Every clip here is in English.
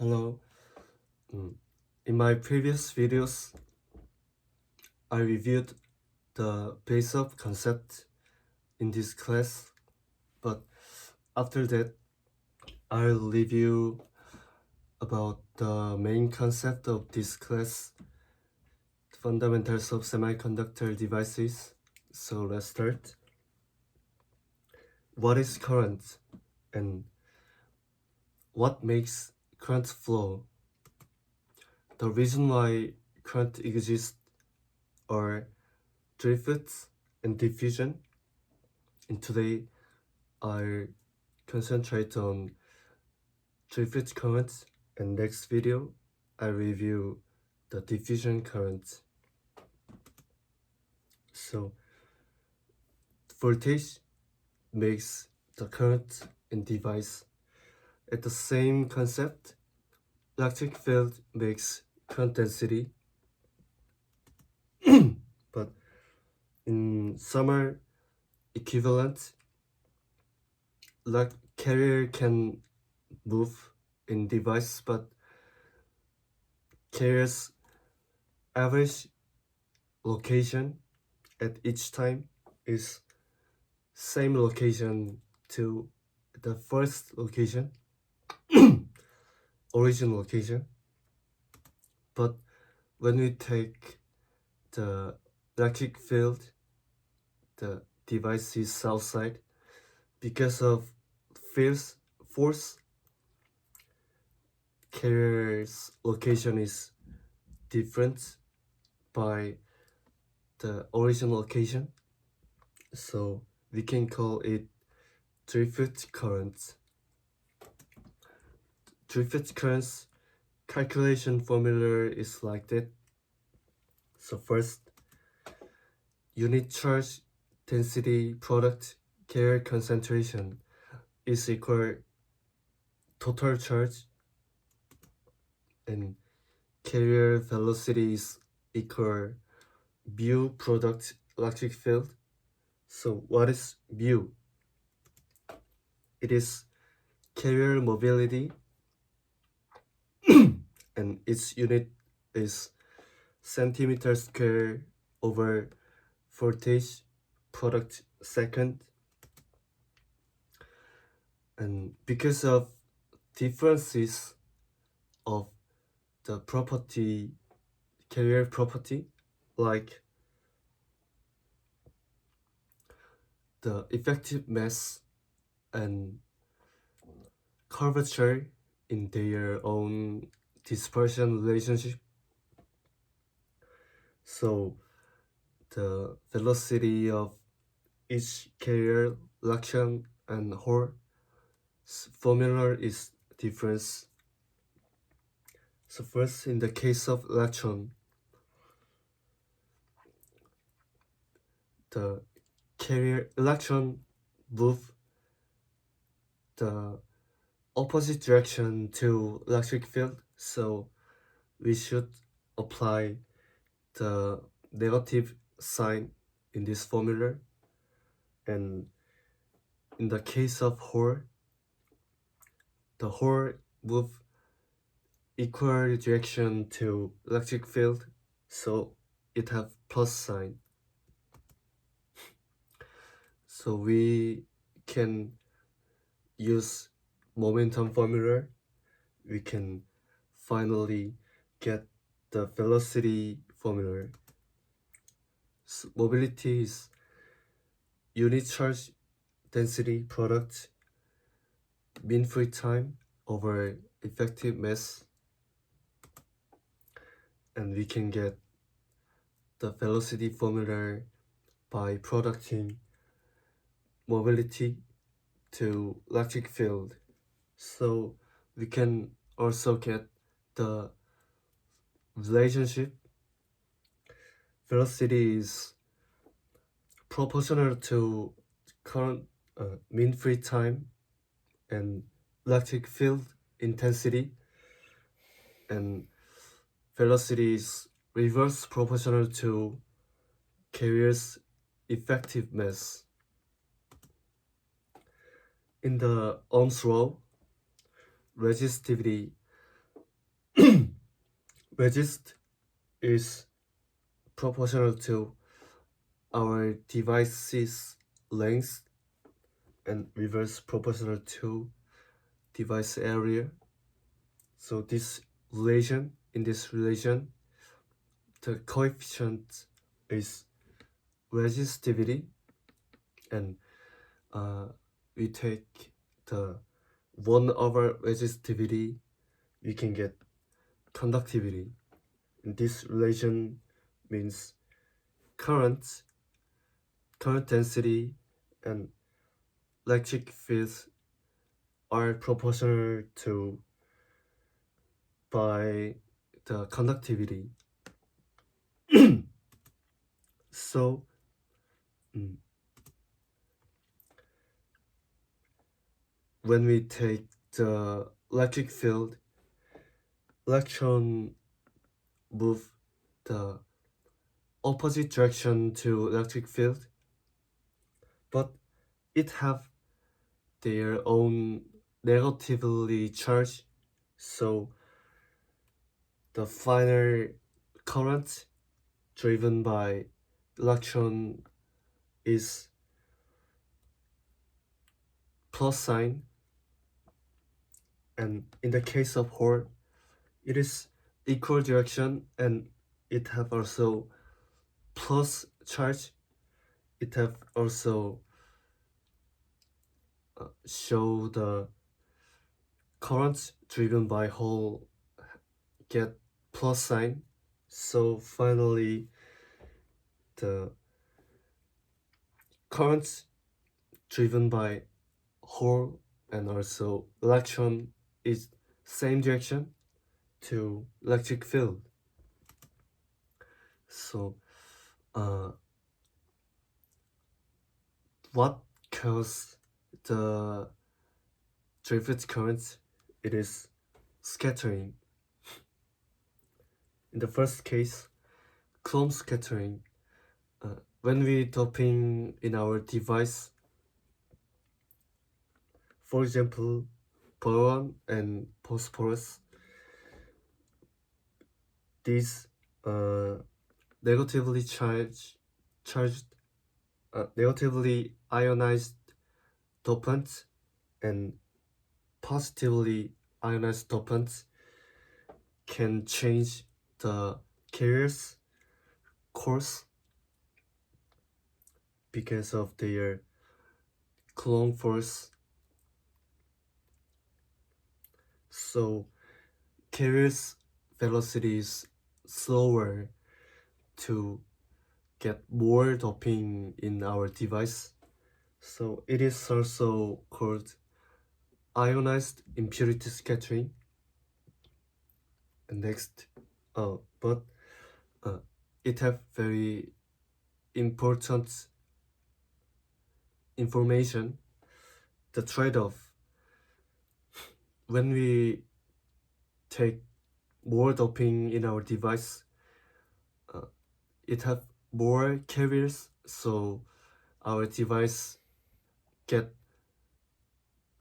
Hello. In my previous videos, I reviewed the base of concept in this class, but after that, I'll review about the main concept of this class, fundamentals of semiconductor devices. So let's start. What is current and what makes current flow? The reason why current exists are drift and diffusion. And today I'll concentrate on drift currents, and next video I review the diffusion currents. So voltage makes the current in device. At the same concept, electric field makes current density. But in summer equivalent, like carrier can move in device, but carrier's average location at each time is same location to the first location, origin location. But when we take the electric field, the device is outside. Because of force, carrier's location is different by the origin location. So we can call it drift current. Drift currents calculation formula is like that. So first, unit charge density product carrier concentration is equal total charge, and carrier velocity is equal mu product electric field. So what is mu? It is carrier mobility and its unit is centimeter square over voltage product second. And because of differences of the property, carrier property, like the effective mass and curvature in their own dispersion relationship, so the velocity of each carrier, electron and hole formula is different. So first, in the case of electron, the carrier electron move the opposite direction to electric field, so we should apply the negative sign in this formula. And in the case of hole, the hole move equal direction to electric field, so it have plus sign. So we can use momentum formula. We can finally get the velocity formula. So mobility is unit charge density product mean free time over effective mass, and we can get the velocity formula by producting mobility to electric field. So we can also get the relationship. Velocity is proportional to current mean free time and electric field intensity, and velocity is reverse proportional to carrier's effective mass. In the Ohm's law, resistivity resist is proportional to our device's length and reverse proportional to device area. So in this relation, the coefficient is resistivity, and we take the 1 over resistivity, we can get conductivity. And this relation means current density, and electric fields are proportional to by the conductivity. So when we take the electric field, electron move the opposite direction to electric field, but it have their own negatively charged, so the final current driven by electron is plus sign, and in the case of hole, it is equal direction, and it have also plus charge. It have also show the currents driven by hole get plus sign. So finally, the currents driven by hole and also electron is same direction to electric field. So what causes the drift currents? It is scattering. In the first case, Coulomb scattering. When we doping in our device, for example, boron and phosphorus, these negatively negatively ionized dopants and positively ionized dopants can change the carrier's course because of their Coulomb force. So carrier's velocity is slower to get more doping in our device. So it is also called ionized impurity scattering. And next, but it have very important information. The trade-off when we take more doping in our device, it have more carriers, so our device get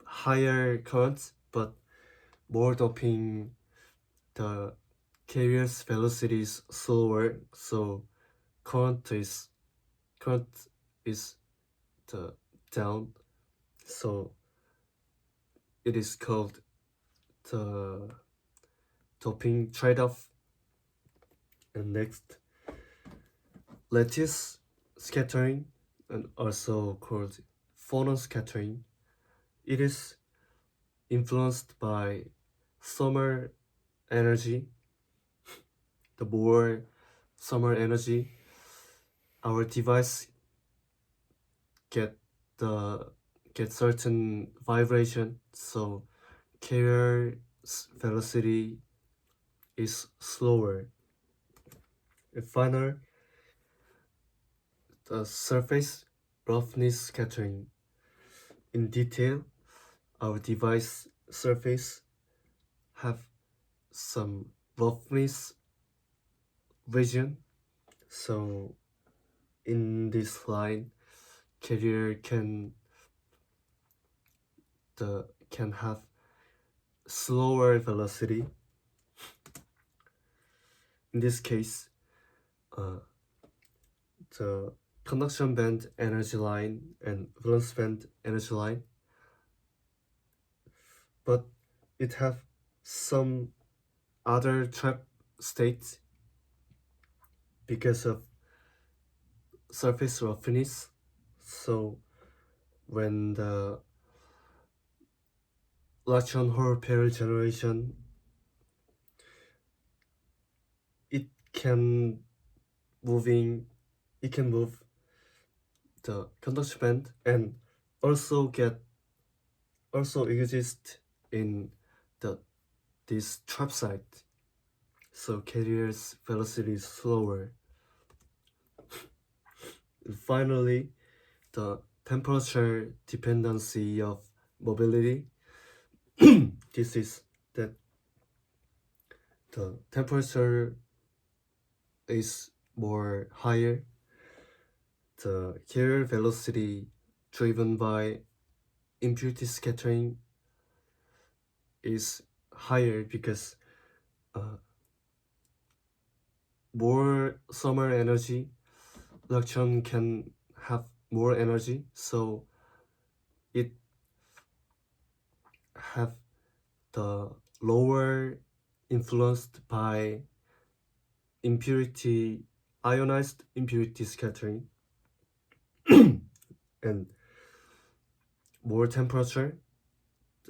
higher currents, but more doping, the carrier's velocity is slower, so current is the down, so it is called the doping trade-off. And next, lattice scattering, and also called phonon scattering. It is influenced by thermal energy. The more thermal energy, our device get certain vibration, so carrier velocity is slower. And finally, the surface roughness scattering. In detail, our device surface have some roughness region. So in this line, carrier can have slower velocity, in this case, the conduction band energy line and valence band energy line, but it have some other trap states because of surface roughness. So when the Lacheon Hall pair generation, it can it can move the conduction band and also exist in this trap site. So carrier's velocity is slower. And finally, the temperature dependency of mobility. This is that the temperature is more higher. The carrier velocity driven by impurity scattering is higher because more summer energy, electron can have more energy, so it have the lower influenced by ionized impurity scattering and more temperature,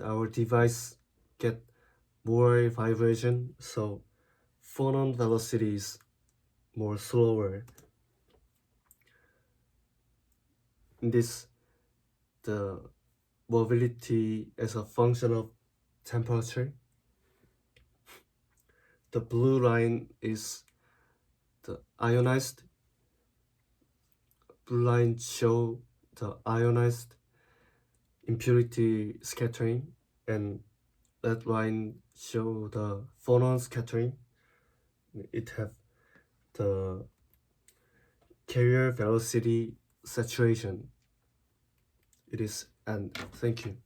our device get more vibration, so phonon velocity is more slower. In this, the mobility as a function of temperature. The blue line is the ionized. Blue line show the ionized impurity scattering, and red line show the phonon scattering. It have the carrier velocity saturation. It is, and thank you.